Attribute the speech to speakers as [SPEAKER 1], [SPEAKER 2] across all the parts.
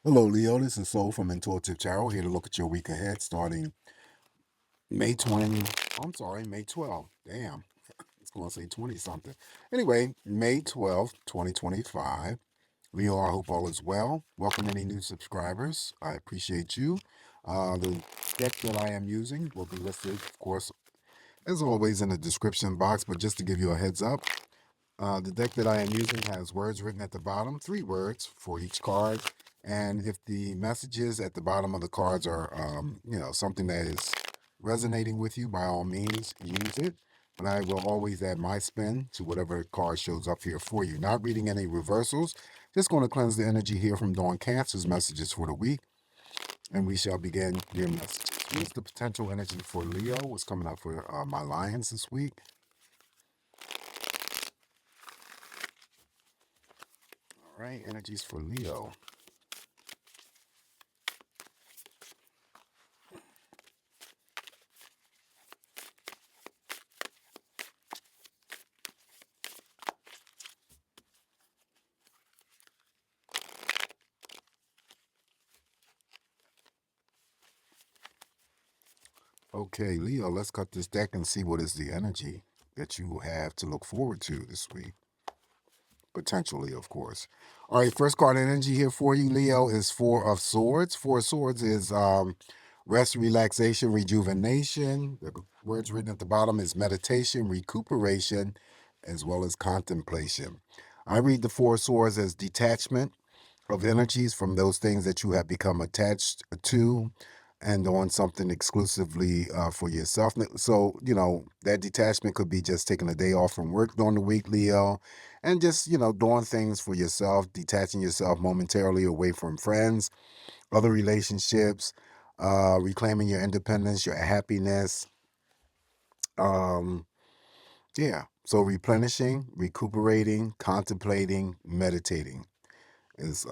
[SPEAKER 1] Hello, Leo. This is Soul from Intuitive Tarot, here to look at your week ahead starting May 20. I'm sorry, May 12th. Damn, it's going to say 20 something. Anyway, May 12th, 2025. Leo, I hope all is well. Welcome any new subscribers. I appreciate you. The deck that I am using will be listed, of course, as always, in the description box, but just to give you a heads up, the deck that I am using has words written at the bottom, 3 words for each card. And if the messages at the bottom of the cards are, something that is resonating with you, by all means, use it. But I will always add my spin to whatever card shows up here for you. Not reading any reversals, just going to cleanse the energy here from Dawn Cancer's messages for the week. And we shall begin your messages. Here's the potential energy for Leo. What's coming up for my Lions this week? All right, energies for Leo. Okay, Leo, let's cut this deck and see what is the energy that you have to look forward to this week. Potentially, of course. All right, first card energy here for you, Leo, is Four of Swords. Four of Swords is rest, relaxation, rejuvenation. The words written at the bottom is meditation, recuperation, as well as contemplation. I read the Four of Swords as detachment of energies from those things that you have become attached to and on something exclusively for yourself. So, that detachment could be just taking a day off from work during the week, Leo, and just, doing things for yourself, detaching yourself momentarily away from friends, other relationships, reclaiming your independence, your happiness. Yeah. So replenishing, recuperating, contemplating, meditating is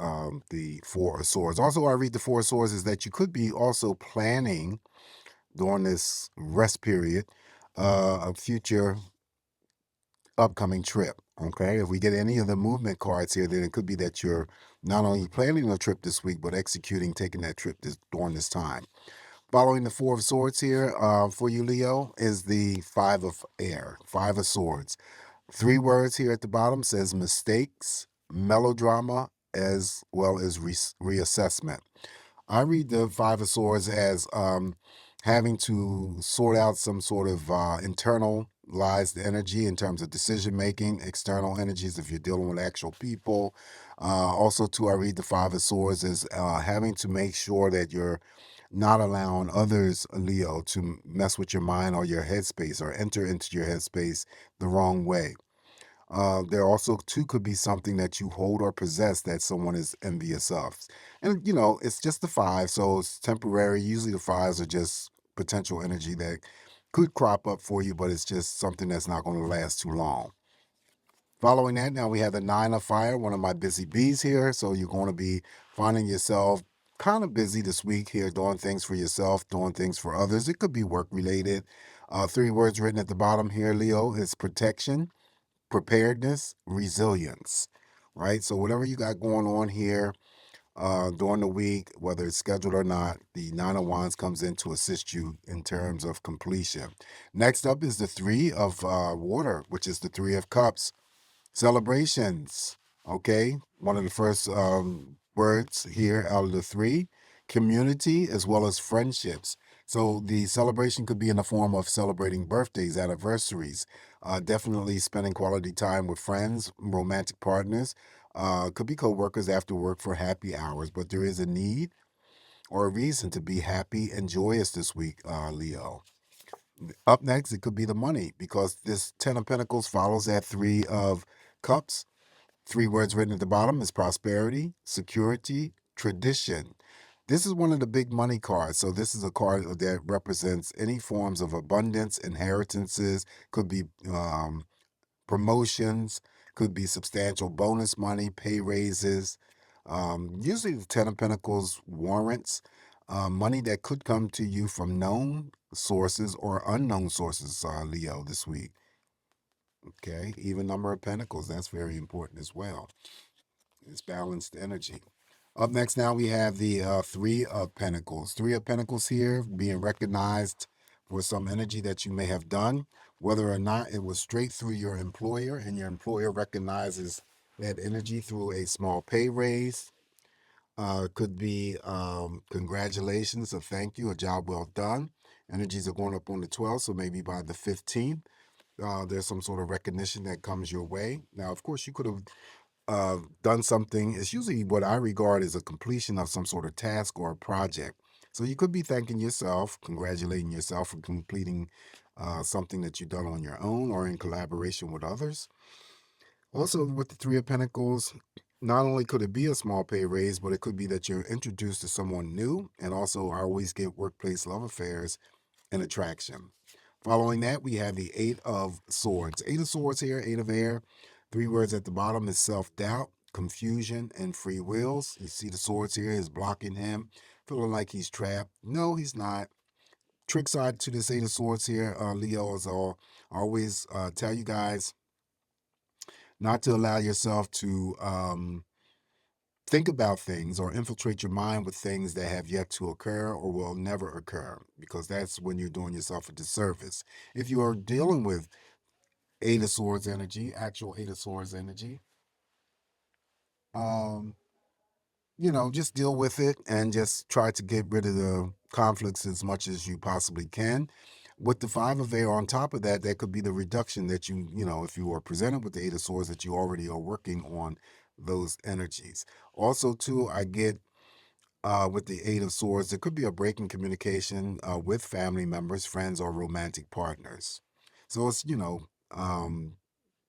[SPEAKER 1] the Four of Swords. Also, I read the Four of Swords is that you could be also planning during this rest period a future upcoming trip. Okay, if we get any of the movement cards here, then it could be that you're not only planning a trip this week, but executing, taking that trip during this time. Following the Four of Swords here for you, Leo, is the Five of Air, Five of Swords. 3 words here at the bottom says mistakes, melodrama, as well as reassessment. I read the Five of Swords as having to sort out some sort of internalized energy in terms of decision making, external energies if you're dealing with actual people. Also, too, I read the Five of Swords as having to make sure that you're not allowing others, Leo, to mess with your mind or your headspace or enter into your headspace the wrong way. There also too could be something that you hold or possess that someone is envious of. And it's just the 5, so it's temporary. Usually the 5s are just potential energy that could crop up for you, but it's just something that's not going to last too long. Following that, now we have the 9 of Fire, one of my busy bees here. So you're going to be finding yourself kind of busy this week here, doing things for yourself, doing things for others. It could be work related. 3 words written at the bottom here, Leo, is protection, preparedness, resilience, right? So whatever you got going on here during the week, whether it's scheduled or not, the 9 of Wands comes in to assist you in terms of completion. Next up is the 3 of water, which is the 3 of Cups. Celebrations, okay? One of the first words here out of the 3, community as well as friendships. So the celebration could be in the form of celebrating birthdays, anniversaries, definitely spending quality time with friends, romantic partners, could be co-workers after work for happy hours, but there is a need or a reason to be happy and joyous this week, Leo. Up next, it could be the money because this 10 of Pentacles follows that 3 of Cups. 3 words written at the bottom is prosperity, security, tradition. This is one of the big money cards. So this is a card that represents any forms of abundance, inheritances, could be promotions, could be substantial bonus money, pay raises. Usually the 10 of Pentacles warrants money that could come to you from known sources or unknown sources, Leo, this week. Okay, even number of pentacles, that's very important as well. It's balanced energy. Up next now we have the Three of Pentacles. Three of Pentacles here being recognized for some energy that you may have done, whether or not it was straight through your employer and your employer recognizes that energy through a small pay raise. Could be congratulations, a thank you, a job well done. Energies are going up on the 12th, so maybe by the 15th, there's some sort of recognition that comes your way. Now, of course, you could have done something. It's usually what I regard as a completion of some sort of task or a project. So you could be thanking yourself, congratulating yourself for completing something that you've done on your own or in collaboration with others. Also, with the Three of Pentacles, not only could it be a small pay raise, but it could be that you're introduced to someone new. And also, I always get workplace love affairs and attraction. Following that, we have the Eight of Swords. Eight of Swords here, Eight of Air. Three words at the bottom is self-doubt, confusion, and free wills. You see the swords here is blocking him, feeling like he's trapped. No, he's not. Trick side to this Eight of Swords here, Leo, is all. I always tell you guys not to allow yourself to think about things or infiltrate your mind with things that have yet to occur or will never occur, because that's when you're doing yourself a disservice. If you are dealing with Eight of Swords energy, actual Eight of Swords energy, um, just deal with it and just try to get rid of the conflicts as much as you possibly can. With the Five of Air on top of that, that could be the reduction that if you are presented with the Eight of Swords, that you already are working on those energies. Also, too, I get with the Eight of Swords, there could be a break in communication with family members, friends, or romantic partners. So it's,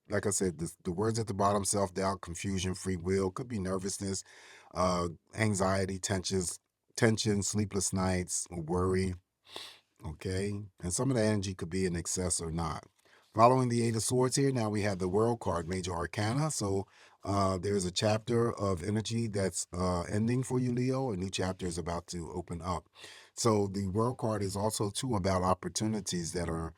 [SPEAKER 1] like I said, the words at the bottom, self-doubt, confusion, free will, could be nervousness, anxiety, tension, sleepless nights, worry, okay? And some of the energy could be in excess or not. Following the Eight of Swords here, now we have the World card, Major Arcana. So there's a chapter of energy that's ending for you, Leo. A new chapter is about to open up. So the World card is also, too, about opportunities that are,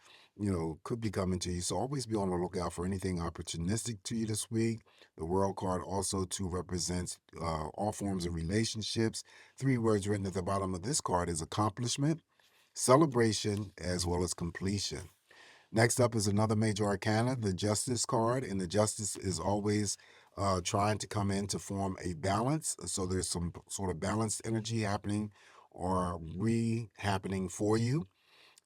[SPEAKER 1] could be coming to you. So always be on the lookout for anything opportunistic to you this week. The World card also, too, represents all forms of relationships. Three words written at the bottom of this card is accomplishment, celebration, as well as completion. Next up is another major arcana, the Justice card, and the Justice is always trying to come in to form a balance. So there's some sort of balanced energy happening or re-happening for you.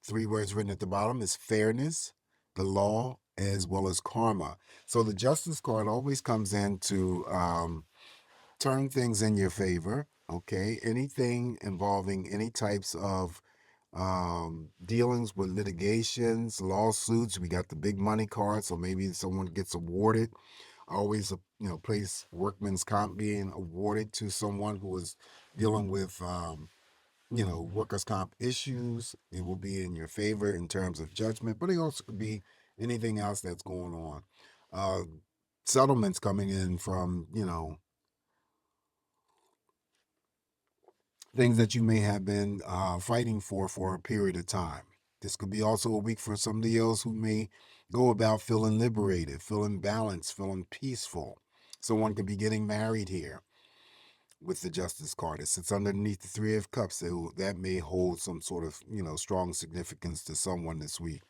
[SPEAKER 1] Three words written at the bottom is fairness, the law, as well as karma. So the Justice card always comes in to turn things in your favor. Okay, anything involving any types of dealings with litigations, lawsuits. We got the big money card, so maybe someone gets awarded. Always, place workman's comp being awarded to someone who is dealing with, workers' comp issues. It will be in your favor in terms of judgment, but it also could be anything else that's going on. Uh, Settlements coming in from, things that you may have been fighting for a period of time. This could be also a week for some Leos who may go about feeling liberated, feeling balanced, feeling peaceful. Someone could be getting married here with the Justice card. It sits underneath the Three of Cups. So that may hold some sort of, strong significance to someone this week.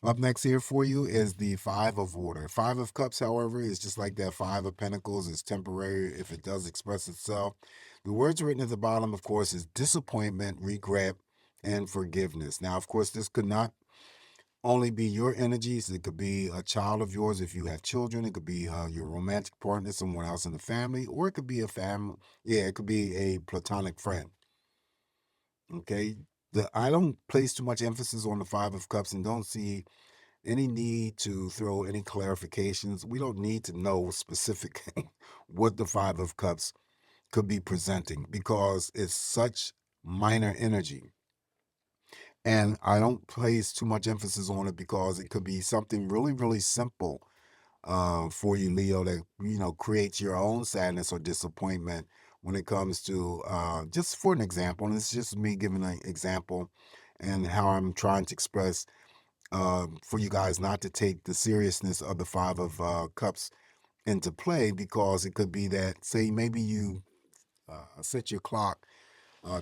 [SPEAKER 1] Up next here for you is the Five of Water. Five of Cups, however, is just like that Five of Pentacles. It's temporary if it does express itself. The words written at the bottom, of course, is disappointment, regret, and forgiveness. Now, of course, this could not only be your energies. It could be a child of yours if you have children. It could be your romantic partner, someone else in the family, or it could be a family. Yeah, it could be a platonic friend. Okay. I don't place too much emphasis on the Five of Cups and don't see any need to throw any clarifications. We don't need to know specifically what the Five of Cups could be presenting because it's such minor energy. And I don't place too much emphasis on it because it could be something really, really simple for you, Leo, that, creates your own sadness or disappointment when it comes to, just for an example, and it's just me giving an example and how I'm trying to express for you guys not to take the seriousness of the Five of Cups into play, because it could be that, say, maybe you set your clock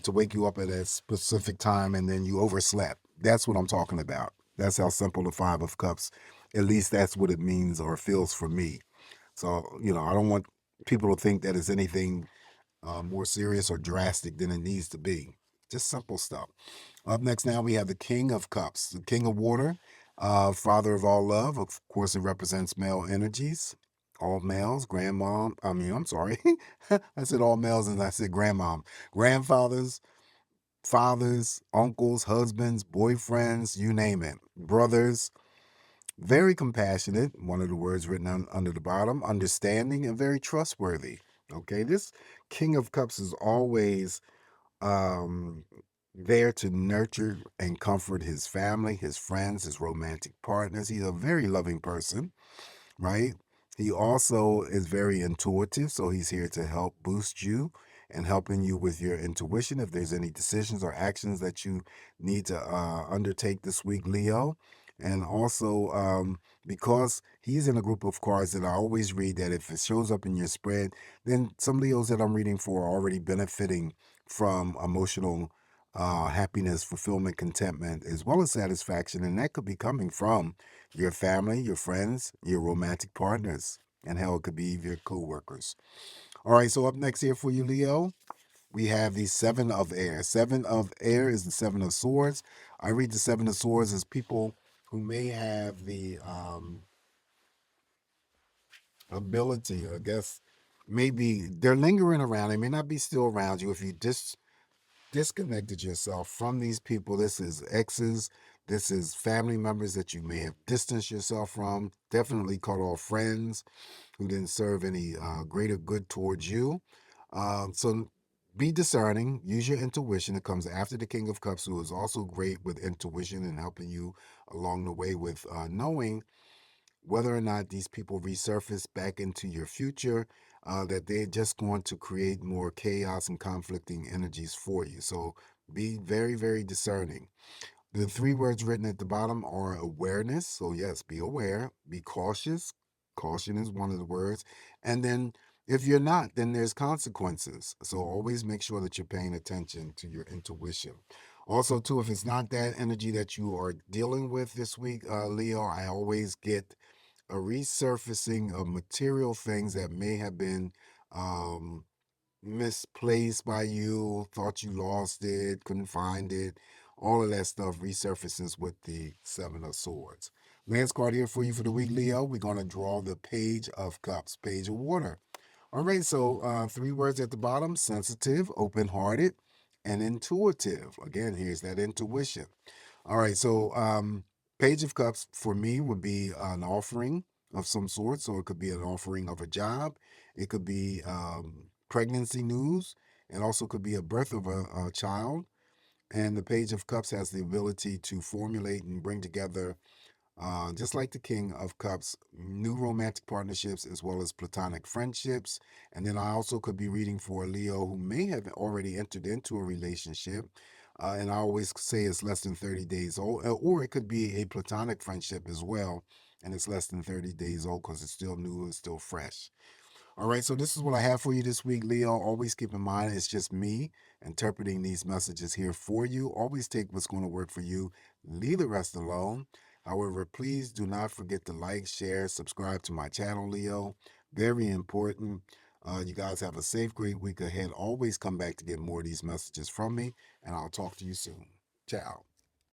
[SPEAKER 1] to wake you up at a specific time and then you overslept. That's what I'm talking about. That's how simple the Five of Cups, at least that's what it means or feels for me. So, I don't want people to think that it's anything more serious or drastic than it needs to be. Just simple stuff. Up next now we have the King of Cups, the King of Water, Father of all love. Of course, it represents male energies. All males, grandmom. I'm sorry. I said all males and I said grandmom. Grandfathers, fathers, uncles, husbands, boyfriends, you name it. Brothers, very compassionate, one of the words written under the bottom, understanding, and very trustworthy. Okay, this King of Cups is always um, there to nurture and comfort his family, his friends, his romantic partners. He's a very loving person, right? He also is very intuitive, so he's here to help boost you and helping you with your intuition. If there's any decisions or actions that you need to undertake this week, Leo. And also, because he's in a group of cards that I always read, that if it shows up in your spread, then some Leos that I'm reading for are already benefiting from emotional happiness, fulfillment, contentment, as well as satisfaction. And that could be coming from your family, your friends, your romantic partners, and hell, it could be your co-workers. All right, so up next here for you, Leo, we have the Seven of Air. Seven of Air is the Seven of Swords. I read the Seven of Swords as people who may have the ability, I guess, maybe they're lingering around. They may not be still around you if you disconnected yourself from these people. This is exes. This is family members that you may have distanced yourself from. Definitely cut off friends who didn't serve any greater good towards you. So be discerning. Use your intuition. It comes after the King of Cups, who is also great with intuition and helping you along the way with knowing whether or not these people resurface back into your future, that they're just going to create more chaos and conflicting energies for you. So be very, very discerning. The three words written at the bottom are awareness. So, yes, be aware, be cautious. Caution is one of the words. And then if you're not, then there's consequences. So, always make sure that you're paying attention to your intuition. Also, too, if it's not that energy that you are dealing with this week, Leo, I always get a resurfacing of material things that may have been um, misplaced by you, thought you lost it, couldn't find it. All of that stuff resurfaces with the Seven of Swords. Lance card here for you for the week, Leo. We're going to draw the Page of Cups, Page of Water. All right, so three words at the bottom: sensitive, open hearted, and intuitive. Again, here's that intuition. All right, so Page of Cups for me would be an offering of some sort. So it could be an offering of a job, it could be pregnancy news, it also could be a birth of a child. And the Page of Cups has the ability to formulate and bring together, just like the King of Cups, new romantic partnerships as well as platonic friendships. And then I also could be reading for a Leo who may have already entered into a relationship. And I always say it's less than 30 days old, or it could be a platonic friendship as well. And it's less than 30 days old because it's still new, it's still fresh. All right, so this is what I have for you this week, Leo. Always keep in mind it's just me interpreting these messages here for you. Always take what's going to work for you, leave the rest alone. However, please do not forget to like, share, subscribe to my channel, Leo. Very important. You guys have a safe, great week ahead. Always come back to get more of these messages from me, and I'll talk to you soon. Ciao.